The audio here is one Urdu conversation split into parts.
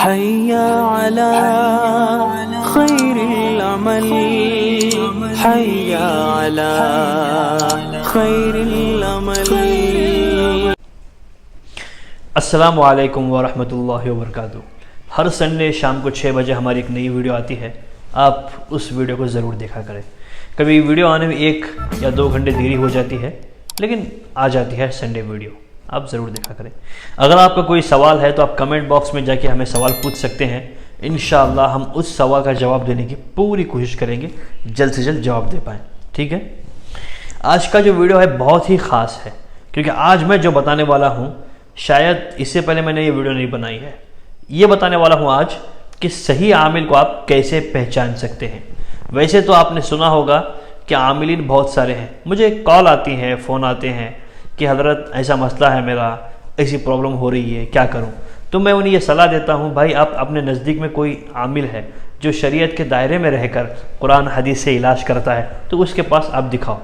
حي على خير العمل حي على خير العمل. السلام علیکم ورحمۃ اللہ وبرکاتہ. ہر سنڈے شام کو 6 بجے ہماری ایک نئی ویڈیو آتی ہے. آپ اس ویڈیو کو ضرور دیکھا کریں. کبھی ویڈیو آنے میں 1 یا 2 گھنٹے دیری ہو جاتی ہے لیکن آ جاتی ہے سنڈے ویڈیو. آپ ضرور دیکھا کریں. اگر آپ کا کوئی سوال ہے تو آپ کمنٹ باکس میں جا کے ہمیں سوال پوچھ سکتے ہیں. انشاءاللہ ہم اس سوال کا جواب دینے کی پوری کوشش کریں گے, جلد سے جلد جواب دے پائیں. ٹھیک ہے. آج کا جو ویڈیو ہے بہت ہی خاص ہے کیونکہ آج میں جو بتانے والا ہوں شاید اس سے پہلے میں نے یہ ویڈیو نہیں بنائی ہے. یہ بتانے والا ہوں آج کہ صحیح عامل کو آپ کیسے پہچان سکتے ہیں. ویسے تو آپ نے سنا ہوگا کہ عاملین بہت سارے ہیں. مجھے کال آتی ہیں, فون آتے ہیں کہ حضرت ایسا مسئلہ ہے, میرا ایسی پرابلم ہو رہی ہے, کیا کروں. تو میں انہیں یہ صلاح دیتا ہوں, بھائی آپ اپنے نزدیک میں کوئی عامل ہے جو شریعت کے دائرے میں رہ کر قرآن حدیث سے علاج کرتا ہے تو اس کے پاس آپ دکھاؤ.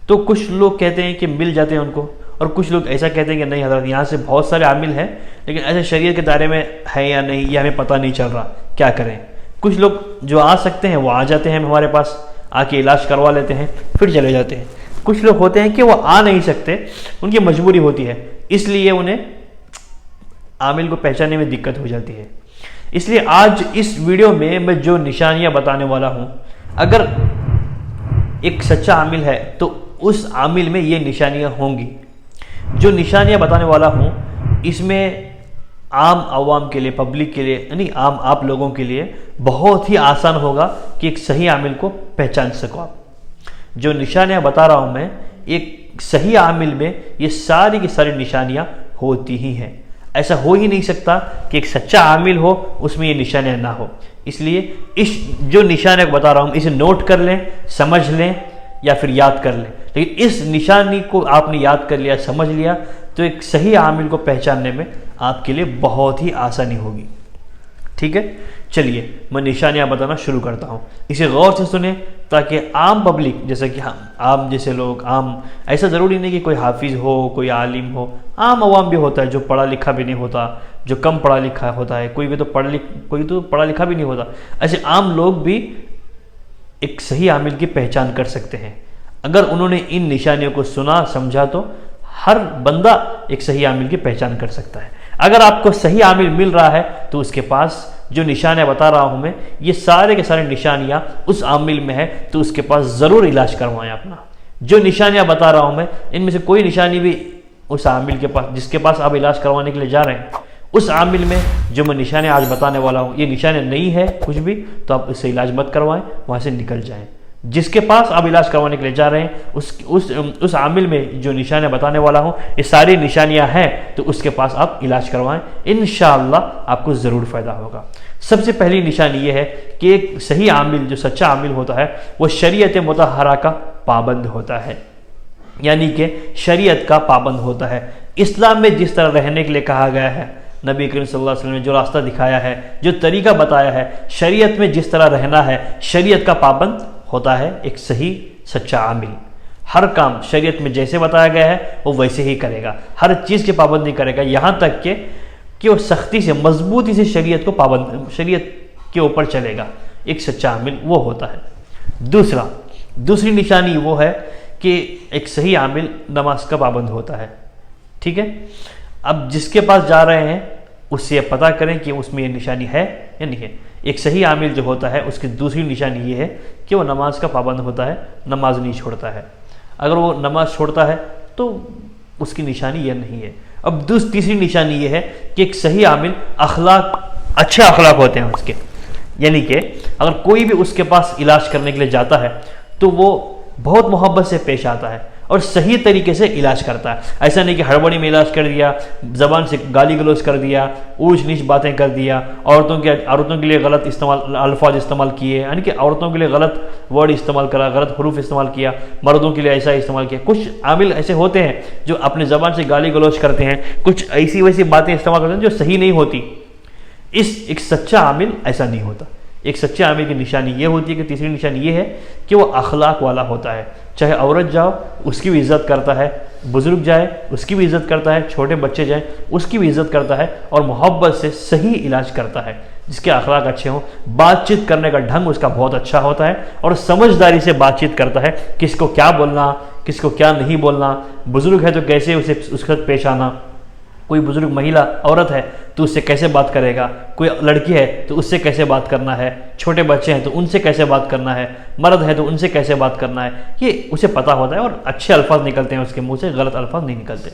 تو کچھ لوگ کہتے ہیں کہ مل جاتے ہیں ان کو, اور کچھ لوگ ایسا کہتے ہیں کہ نہیں حضرت یہاں سے بہت سارے عامل ہیں لیکن ایسے شریعت کے دائرے میں ہے یا نہیں یہ ہمیں پتہ نہیں چل رہا, کیا کریں. کچھ لوگ جو آ سکتے ہیں وہ آ جاتے ہیں ہمارے پاس, آ کے علاج کروا لیتے ہیں پھر چلے جاتے ہیں. کچھ لوگ ہوتے ہیں کہ وہ آ نہیں سکتے, ان کی مجبوری ہوتی ہے, اس لیے انہیں عامل کو پہچاننے میں دقت ہو جاتی ہے. اس لیے آج اس ویڈیو میں جو نشانیاں بتانے والا ہوں, اگر ایک سچا عامل ہے تو اس عامل میں یہ نشانیاں ہوں گی. جو نشانیاں بتانے والا ہوں اس میں عام عوام کے لیے, پبلک کے لیے, یعنی عام آپ لوگوں کے لیے بہت ہی آسان ہوگا کہ ایک صحیح عامل کو پہچان سکو آپ. جو نشانیاں بتا رہا ہوں میں, ایک صحیح عامل میں یہ ساری کی ساری نشانیاں ہوتی ہی ہیں. ایسا ہو ہی نہیں سکتا کہ ایک سچا عامل ہو اس میں یہ نشانیاں نہ ہو. اس لیے اس جو نشانیاں بتا رہا ہوں اسے نوٹ کر لیں, سمجھ لیں یا پھر یاد کر لیں. لیکن اس نشانی کو آپ نے یاد کر لیا, سمجھ لیا تو ایک صحیح عامل کو پہچاننے میں آپ کے لیے بہت ہی آسانی ہوگی. ٹھیک ہے. چلیے میں نشانیاں بتانا شروع کرتا ہوں, اسے غور سے سنیں تاکہ عام پبلک جیسے کہ عام جیسے لوگ, عام ایسا ضروری نہیں کہ کوئی حافظ ہو, کوئی عالم ہو, عام عوام بھی ہوتا ہے جو پڑھا لکھا بھی نہیں ہوتا, جو کم پڑھا لکھا ہوتا ہے, کوئی تو پڑھا لکھا بھی نہیں ہوتا. ایسے عام لوگ بھی ایک صحیح عامل کی پہچان کر سکتے ہیں. اگر انہوں نے ان نشانیوں کو سنا سمجھا تو ہر بندہ ایک صحیح عامل کی پہچان کر سکتا ہے. اگر آپ کو صحیح عامل مل رہا ہے تو اس کے پاس جو نشانیاں بتا رہا ہوں میں یہ سارے کے سارے نشانیاں اس عامل میں ہے تو اس کے پاس ضرور علاج کروائیں اپنا. جو نشانیاں بتا رہا ہوں میں ان میں سے کوئی نشانی بھی اس عامل کے پاس جس کے پاس آپ علاج کروانے کے لیے جا رہے ہیں اس عامل میں جو میں نشانیاں آج بتانے والا ہوں یہ نشانیاں نہیں ہے کچھ بھی تو آپ اس سے علاج مت کروائیں, وہاں سے نکل جائیں. جس کے پاس آپ علاج کروانے کے لیے جا رہے ہیں اس عامل میں جو نشانیاں بتانے والا ہوں یہ ساری نشانیاں ہیں تو اس کے پاس آپ علاج کروائیں. انشاءاللہ آپ کو ضرور فائدہ ہوگا. سب سے پہلی نشانی یہ ہے کہ ایک صحیح عامل جو سچا عامل ہوتا ہے وہ شریعت مطہرہ کا پابند ہوتا ہے, یعنی کہ شریعت کا پابند ہوتا ہے. اسلام میں جس طرح رہنے کے لیے کہا گیا ہے, نبی کریم صلی اللہ علیہ وسلم نے جو راستہ دکھایا ہے, جو طریقہ بتایا ہے, شریعت میں جس طرح رہنا ہے, شریعت کا پابند ہوتا ہے ایک صحیح سچا عامل. ہر کام شریعت میں جیسے بتایا گیا ہے وہ ویسے ہی کرے گا, ہر چیز کی پابندی کرے گا, یہاں تک کہ وہ سختی سے مضبوطی سے شریعت کے اوپر چلے گا. ایک سچا عامل وہ ہوتا ہے. دوسری نشانی وہ ہے کہ ایک صحیح عامل نماز کا پابند ہوتا ہے. ٹھیک ہے. اب جس کے پاس جا رہے ہیں اس سے پتہ کریں کہ اس میں یہ نشانی ہے یا نہیں ہے. ایک صحیح عامل جو ہوتا ہے اس کی دوسری نشانی یہ ہے کہ وہ نماز کا پابند ہوتا ہے, نماز نہیں چھوڑتا ہے. اگر وہ نماز چھوڑتا ہے تو اس کی نشانی یہ نہیں ہے. اب تیسری نشانی یہ ہے کہ ایک صحیح عامل اچھے اخلاق ہوتے ہیں اس کے, یعنی کہ اگر کوئی بھی اس کے پاس علاج کرنے کے لیے جاتا ہے تو وہ بہت محبت سے پیش آتا ہے اور صحیح طریقے سے علاج کرتا ہے. ایسا نہیں کہ ہڑبڑی میں علاج کر دیا, زبان سے گالی گلوچ کر دیا, اونچ نیچ باتیں کر دیا, عورتوں کے لیے غلط الفاظ استعمال کیے, یعنی کہ عورتوں کے لیے غلط ورڈ استعمال کرا, غلط حروف استعمال کیا, مردوں کے لیے ایسا استعمال کیا. کچھ عامل ایسے ہوتے ہیں جو اپنے زبان سے گالی گلوچ کرتے ہیں, کچھ ایسی ویسی باتیں استعمال کرتے ہیں جو صحیح نہیں ہوتی. ایک سچا عامل ایسا نہیں ہوتا. ایک سچے عامل کی نشانی یہ ہوتی ہے کہ تیسری نشانی یہ ہے کہ وہ اخلاق والا ہوتا ہے. چاہے عورت جاؤ اس کی بھی عزت کرتا ہے, بزرگ جائے اس کی بھی عزت کرتا ہے، چھوٹے بچے جائیں اس کی بھی عزت کرتا ہے، اور محبت سے صحیح علاج کرتا ہے، جس کے اخلاق اچھے ہوں، بات چیت کرنے کا ڈھنگ اس کا بہت اچھا ہوتا ہے، اور سمجھداری سے بات چیت کرتا ہے، کس کو کیا بولنا، کس کو کیا نہیں بولنا، بزرگ ہے تو کیسے اسے اس کے ساتھ پیش آنا، کوئی بزرگ مہیلا عورت ہے تو اس سے کیسے بات کرے گا، کوئی لڑکی ہے تو اس سے کیسے بات کرنا ہے، چھوٹے بچے ہیں تو ان سے کیسے بات کرنا ہے، مرد ہے تو ان سے کیسے بات کرنا ہے، یہ اسے پتہ ہوتا ہے، اور اچھے الفاظ نکلتے ہیں اس کے منہ سے، غلط الفاظ نہیں نکلتے۔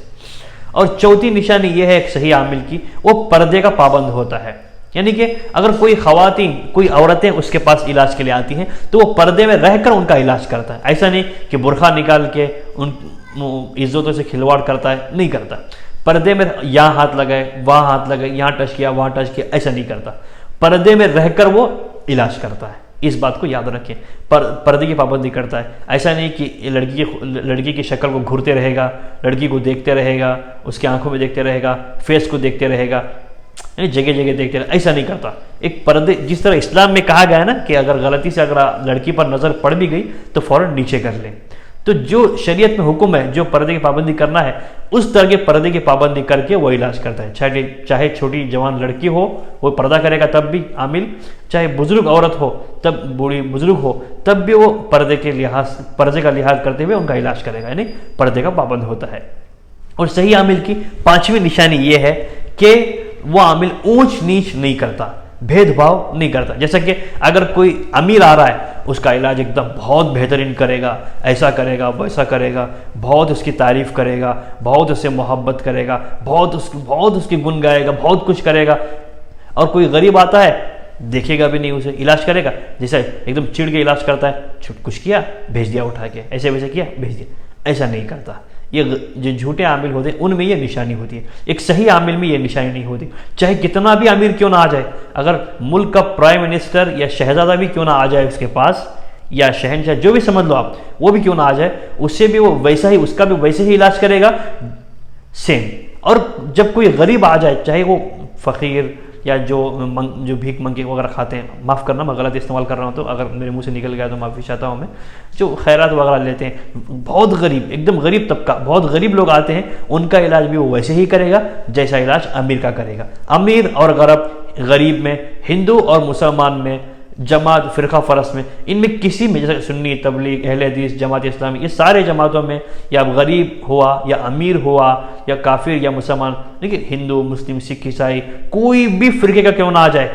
اور چوتھی نشانی یہ ہے ایک صحیح عامل کی، وہ پردے کا پابند ہوتا ہے، یعنی کہ اگر کوئی خواتین، کوئی عورتیں اس کے پاس علاج کے لیے آتی ہیں تو وہ پردے میں رہ کر ان کا علاج کرتا ہے، ایسا نہیں کہ برقع نکال کے ان عزتوں سے کھلواڑ کرتا ہے، نہیں کرتا، پردے میں یہاں ہاتھ لگائے وہاں ہاتھ لگائے، یہاں ٹچ کیا وہاں ٹچ کیا، ایسا نہیں کرتا، پردے میں رہ کر وہ علاج کرتا ہے، اس بات کو یاد رکھیں، پردے کی پابندی کرتا ہے، ایسا نہیں کہ لڑکی کی شکل کو گھورتے رہے گا، لڑکی کو دیکھتے رہے گا، اس کی آنکھوں میں دیکھتے رہے گا، فیس کو دیکھتے رہے گا، یعنی جگہ جگہ دیکھتے رہے، ایسا نہیں کرتا۔ ایک پردے، جس طرح اسلام میں کہا گیا ہے نا کہ اگر غلطی سے اگر لڑکی پر نظر پڑ بھی گئی تو فوراً نیچے کر لیں، تو جو شریعت میں حکم ہے جو پردے کی پابندی کرنا ہے اس طرح کے پردے کی پابندی کر کے وہ علاج کرتا ہے، چاہے چھوٹی جوان لڑکی ہو وہ پردہ کرے گا تب بھی عامل، چاہے بزرگ عورت ہو تب، بوڑھی بزرگ ہو تب بھی وہ پردے کا لحاظ کرتے ہوئے ان کا علاج کرے گا، یعنی پردے کا پابند ہوتا ہے۔ اور صحیح عامل کی پانچویں نشانی یہ ہے کہ وہ عامل اونچ نیچ نہیں کرتا، بھید بھاؤ نہیں کرتا، جیسا کہ اگر کوئی امیر آ رہا ہے اس کا علاج ایک دم بہت بہترین کرے گا، ایسا کرے گا ویسا کرے گا، بہت اس کی تعریف کرے گا، بہت اس سے محبت کرے گا، بہت اس کی گن گائے گا، بہت کچھ کرے گا، اور کوئی غریب آتا ہے دیکھے گا بھی نہیں، اسے علاج کرے گا، جیسے ایک دم چڑ کے علاج کرتا ہے، کچھ کیا بھیج دیا اٹھا کے، ایسے ویسے کیا بھیج دیا، ایسا نہیں کرتا۔ یہ جو جھوٹے عامل ہوتے ہیں ان میں یہ نشانی ہوتی ہے، ایک صحیح عامل میں یہ نشانی نہیں ہوتی، چاہے کتنا بھی امیر کیوں نہ آ جائے، اگر ملک کا پرائم منسٹر یا شہزادہ بھی کیوں نہ آ جائے اس کے پاس، یا شہنشاہ جو بھی سمجھ لو آپ، وہ بھی کیوں نہ آ جائے، اس سے بھی وہ ویسا ہی، اس کا بھی ویسے ہی علاج کرے گا سیم۔ اور جب کوئی غریب آ جائے، چاہے وہ فقیر یا جو بھیک منگے وغیرہ کھاتے ہیں، معاف کرنا میں غلط استعمال کر رہا ہوں تو اگر میرے منہ سے نکل گیا تو معافی چاہتا ہوں میں، جو خیرات وغیرہ لیتے ہیں، بہت غریب، ایک دم غریب طبقہ، بہت غریب لوگ آتے ہیں، ان کا علاج بھی وہ ویسے ہی کرے گا جیسا علاج امیر کا کرے گا۔ امیر اور غریب میں، ہندو اور مسلمان میں، جماعت فرقہ فرس میں، ان میں کسی میں، جیسے سنی، تبلیغ، اہل حدیث، جماعت اسلامی، یہ سارے جماعتوں میں یا غریب ہوا یا امیر ہوا یا کافر یا مسلمان، لیکن ہندو، مسلم، سکھ، عیسائی، کوئی بھی فرقے کا کیوں نہ آ جائے،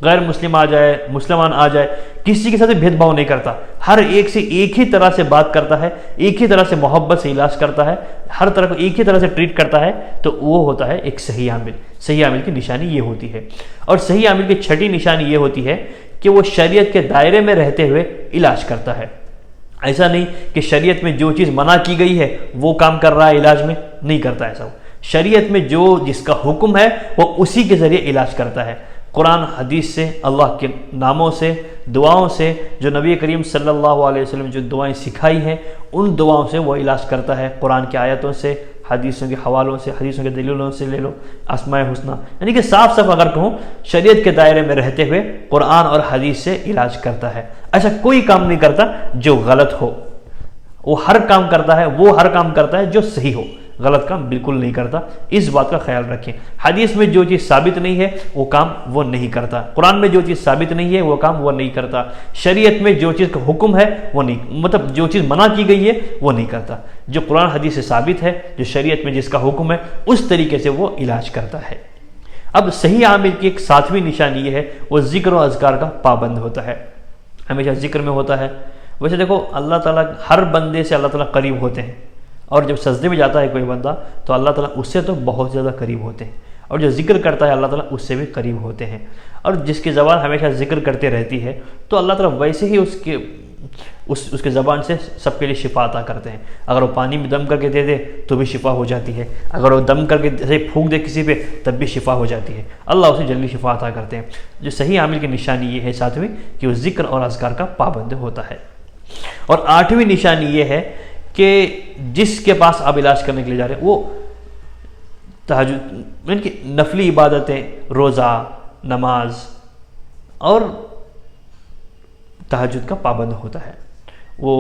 غیر مسلم آ جائے، مسلمان آ جائے، کسی کے ساتھ بھید بھاؤ نہیں کرتا، ہر ایک سے ایک ہی طرح سے بات کرتا ہے، ایک ہی طرح سے محبت سے علاج کرتا ہے، ہر طرح کو ایک ہی طرح سے ٹریٹ کرتا ہے، تو وہ ہوتا ہے ایک صحیح عامل۔ صحیح عامل کی نشانی یہ ہوتی ہے۔ اور صحیح عامل کی چھٹی نشانی یہ ہوتی ہے کہ وہ شریعت کے دائرے میں رہتے ہوئے علاج کرتا ہے، ایسا نہیں کہ شریعت میں جو چیز منع کی گئی ہے وہ کام کر رہا ہے، علاج میں نہیں کرتا ایسا، شریعت میں جس کا حکم ہے وہ اسی کے ذریعے علاج کرتا ہے، قرآن حدیث سے، اللہ کے ناموں سے، دعاؤں سے، جو نبی کریم صلی اللہ علیہ وسلم جو دعائیں سکھائی ہیں ان دعاؤں سے وہ علاج کرتا ہے، قرآن کی آیتوں سے، حدیثوں کے حوالوں سے، حدیثوں کے دلیلوں سے لے لو، اسماء حسنہ، یعنی کہ صاف اگر کہوں شریعت کے دائرے میں رہتے ہوئے قرآن اور حدیث سے علاج کرتا ہے، ایسا کوئی کام نہیں کرتا جو غلط ہو، وہ ہر کام کرتا ہے جو صحیح ہو، غلط کام بالکل نہیں کرتا، اس بات کا خیال رکھیں۔ حدیث میں جو چیز ثابت نہیں ہے وہ کام وہ نہیں کرتا، قرآن میں جو چیز ثابت نہیں ہے وہ کام وہ نہیں کرتا، شریعت میں جو چیز کا حکم ہے وہ نہیں، مطلب جو چیز منع کی گئی ہے وہ نہیں کرتا، جو قرآن حدیث سے ثابت ہے، جو شریعت میں جس کا حکم ہے اس طریقے سے وہ علاج کرتا ہے۔ اب صحیح عامل کی ایک ساتویں نشانی یہ ہے وہ ذکر و اذکار کا پابند ہوتا ہے، ہمیشہ ذکر میں ہوتا ہے۔ ویسے دیکھو اللہ تعالیٰ ہر بندے سے اللہ تعالیٰ قریب ہوتے ہیں، اور جب سجدے میں جاتا ہے کوئی بندہ تو اللہ تعالیٰ اس سے تو بہت زیادہ قریب ہوتے ہیں، اور جو ذکر کرتا ہے اللہ تعالیٰ اس سے بھی قریب ہوتے ہیں، اور جس کی زبان ہمیشہ ذکر کرتے رہتی ہے تو اللہ تعالیٰ ویسے ہی اس کے زبان سے سب کے لیے شفا عطا کرتے ہیں، اگر وہ پانی میں دم کر کے دے دے تو بھی شفا ہو جاتی ہے، اگر وہ دم کر کے جیسے پھونک دے کسی پہ تب بھی شفا ہو جاتی ہے، اللہ اسے جلدی شفا عطا کرتے ہیں۔ جو صحیح عامل کی نشانی یہ ہے ساتویں کہ وہ ذکر اور اذکار کا پابند ہوتا ہے۔ اور آٹھویں نشانی یہ ہے کہ جس کے پاس آپ علاج کرنے کے لیے جا رہے ہیں وہ تہجد یعنی کہ نفلی عبادتیں، روزہ، نماز اور تہجد کا پابند ہوتا ہے، وہ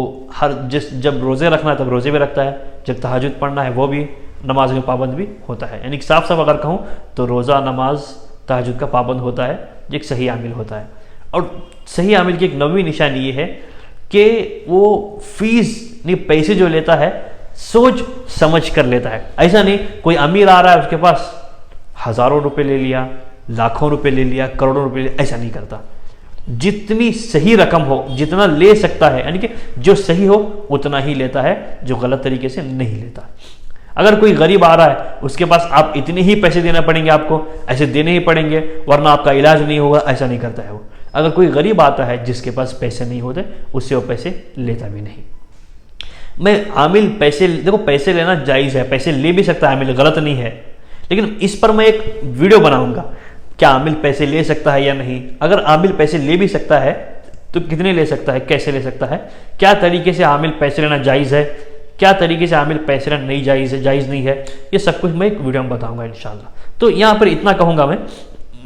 جب روزے رکھنا ہے تب روزے بھی رکھتا ہے، جب تہجد پڑھنا ہے وہ بھی نماز میں پابند بھی ہوتا ہے. یعنی صاف صاف اگر کہوں تو روزہ، نماز، تہجد کا پابند ہوتا ہے، جو ایک صحیح عامل ہوتا ہے. اور صحیح عامل کی ایک نویں نشانی یہ ہے کہ وہ فیس پیسے جو لیتا ہے سوچ سمجھ کر لیتا ہے. ایسا نہیں کوئی امیر آ رہا ہے اس کے پاس ہزاروں روپے لے لیا، لاکھوں روپے لے لیا، کروڑوں روپے لے لیا، ایسا نہیں کرتا. جتنی صحیح رقم ہو، جتنا لے سکتا ہے، یعنی کہ جو صحیح ہو اتنا ہی لیتا ہے، جو غلط طریقے سے نہیں لیتا. اگر کوئی غریب آ رہا ہے اس کے پاس آپ اتنے ہی پیسے دینا پڑیں گے، آپ کو ایسے دینے ہی پڑیں گے ورنہ آپ کا علاج نہیں ہوگا، ایسا نہیں کرتا ہے وہ. اگر کوئی غریب آتا ہے جس کے پاس پیسے نہیں ہوتے اس سے وہ پیسے لیتا بھی نہیں. میں عامل دیکھو پیسے لینا جائز ہے، پیسے لے بھی سکتا ہے عامل، غلط نہیں ہے، لیکن اس پر میں ایک ویڈیو بناؤں گا کیا عامل پیسے لے سکتا ہے یا نہیں. اگر عامل پیسے لے بھی سکتا ہے تو کتنے لے سکتا ہے، کیسے لے سکتا ہے، کیا طریقے سے عامل پیسے لینا جائز ہے، کیا طریقے سے عامل پیسے لینا نہیں جائز نہیں ہے، یہ سب کچھ میں ایک ویڈیو میں بتاؤں گا انشاءاللہ. تو یہاں پر اتنا کہوں گا میں،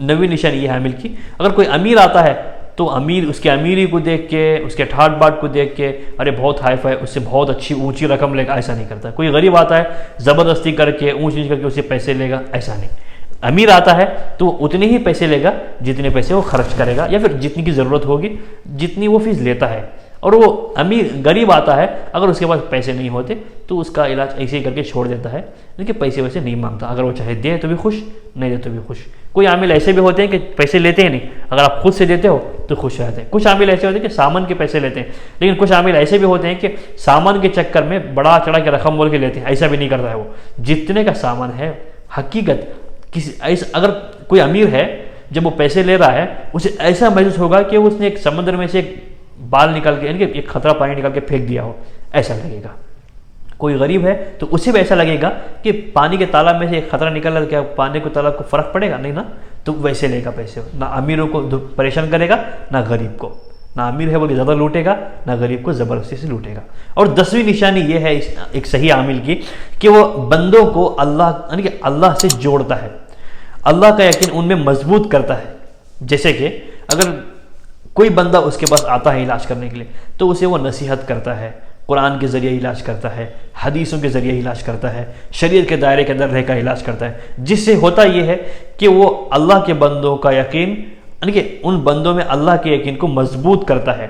نویں نشانی یہ ہے عامل کی. اگر کوئی امیر آتا ہے تو امیر اس کے امیری کو دیکھ کے، اس کے ٹھاٹ باٹ کو دیکھ کے ارے بہت ہائف ہے، اس سے بہت اچھی اونچی رقم لے گا، ایسا نہیں کرتا. کوئی غریب آتا ہے زبردستی کر کے اونچ نیچ کر کے اسے پیسے لے گا، ایسا نہیں. امیر آتا ہے تو اتنے ہی پیسے لے گا جتنے پیسے وہ خرچ کرے گا یا پھر جتنی کی ضرورت ہوگی جتنی وہ فیس لیتا ہے. اور وہ غریب آتا ہے اگر اس کے پاس پیسے نہیں ہوتے تو اس کا علاج ایسے ہی کر کے چھوڑ دیتا ہے، لیکن پیسے ویسے نہیں مانگتا. اگر وہ چاہے دے تو بھی خوش، نہیں دے تو بھی خوش. کوئی عامل ایسے بھی ہوتے ہیں کہ پیسے لیتے ہیں نہیں، اگر آپ خود سے دیتے ہو تو خوش رہتے ہیں. کچھ عامل ایسے ہوتے ہیں کہ سامان کے پیسے لیتے ہیں، لیکن کچھ عامل ایسے بھی ہوتے ہیں کہ سامان کے چکر میں بڑا چڑھا کے رقم بول کے لیتے ہیں، ایسا بھی نہیں کرتا ہے. وہ جتنے کا سامان ہے حقیقت اگر کوئی امیر ہے جب وہ پیسے لے رہا ہے اسے ایسا محسوس ہوگا کہ اس نے ایک سمندر میں سے ایک بال نکال کے، یعنی کہ ایک خطرہ پانی نکال کے پھینک دیا ہو، ایسا لگے گا. کوئی غریب ہے تو اسے بھی ایسا لگے گا کہ پانی کے تالاب میں سے ایک خطرہ نکل رہا، کیا پانی کو تالاب کو فرق پڑے گا؟ نہیں نا. تو ویسے لے گا پیسے، نہ امیروں کو پریشان کرے گا نہ غریب کو. نہ امیر ہے بلکہ زیادہ لوٹے گا، نہ غریب کو زبردستی سے لوٹے گا. اور 10ویں نشانی یہ ہے ایک صحیح عامل کی کہ وہ بندوں کو یعنی کہ اللہ سے جوڑتا ہے، اللہ کا یقین ان میں مضبوط کرتا ہے. جیسے کہ اگر کوئی بندہ اس کے پاس آتا ہے علاج کرنے کے لیے تو اسے وہ نصیحت کرتا ہے، قرآن کے ذریعے علاج کرتا ہے، حدیثوں کے ذریعے علاج کرتا ہے، شریعت کے دائرے کے اندر رہ کر علاج کرتا ہے، جس سے ہوتا یہ ہے کہ وہ اللہ کے بندوں کا یقین، یعنی کہ ان بندوں میں اللہ کے یقین کو مضبوط کرتا ہے،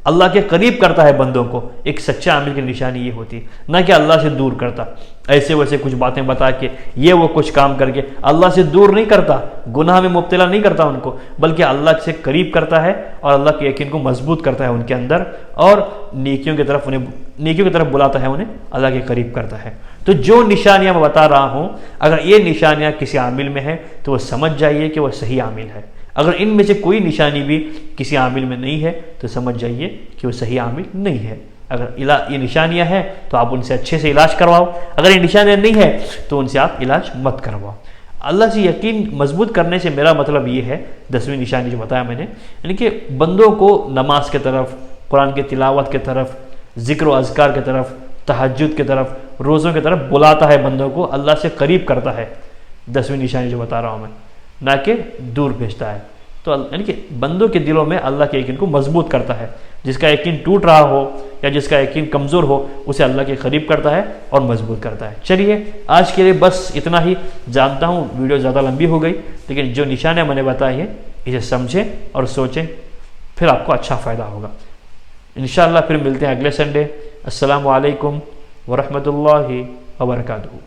اللہ کے قریب کرتا ہے بندوں کو. ایک سچا عامل کی نشانی یہ ہوتی ہے، نہ کہ اللہ سے دور کرتا، ایسے ویسے کچھ باتیں بتا کے یہ وہ کچھ کام کر کے اللہ سے دور نہیں کرتا، گناہ میں مبتلا نہیں کرتا ان کو، بلکہ اللہ سے قریب کرتا ہے اور اللہ کے یقین کو مضبوط کرتا ہے ان کے اندر، اور نیکیوں کی طرف بلاتا ہے، انہیں اللہ کے قریب کرتا ہے. تو جو نشانیاں میں بتا رہا ہوں اگر یہ نشانیاں کسی عامل میں ہیں تو وہ سمجھ جائیے کہ وہ صحیح عامل ہے. اگر ان میں سے کوئی نشانی بھی کسی عامل میں نہیں ہے تو سمجھ جائیے کہ وہ صحیح عامل نہیں ہے. اگر یہ نشانیاں ہیں تو آپ ان سے اچھے سے علاج کرواؤ، اگر یہ نشانیاں نہیں ہیں تو ان سے آپ علاج مت کرواؤ. اللہ سے یقین مضبوط کرنے سے میرا مطلب یہ ہے، 10ویں نشانی جو بتایا میں نے، یعنی کہ بندوں کو نماز کے طرف، قرآن کی تلاوت کے طرف، ذکر و اذکار کے طرف، تہجد کے طرف، روزوں کی طرف بلاتا ہے، بندوں کو اللہ سے قریب کرتا ہے. 10ویں نشانی جو بتا رہا ہوں میں، نہ کہ دور بھیجتا ہے. تو یعنی کہ بندوں کے دلوں میں اللہ کے یقین کو مضبوط کرتا ہے. جس کا یقین ٹوٹ رہا ہو یا جس کا یقین کمزور ہو اسے اللہ کے قریب کرتا ہے اور مضبوط کرتا ہے. چلیے آج کے لیے بس اتنا ہی. جانتا ہوں ویڈیو زیادہ لمبی ہو گئی، لیکن جو نشانیاں میں نے بتائی ہیں اسے سمجھیں اور سوچیں، پھر آپ کو اچھا فائدہ ہوگا. انشاءاللہ پھر ملتے ہیں اگلے سنڈے. السلام علیکم ورحمۃ اللہ وبرکاتہ.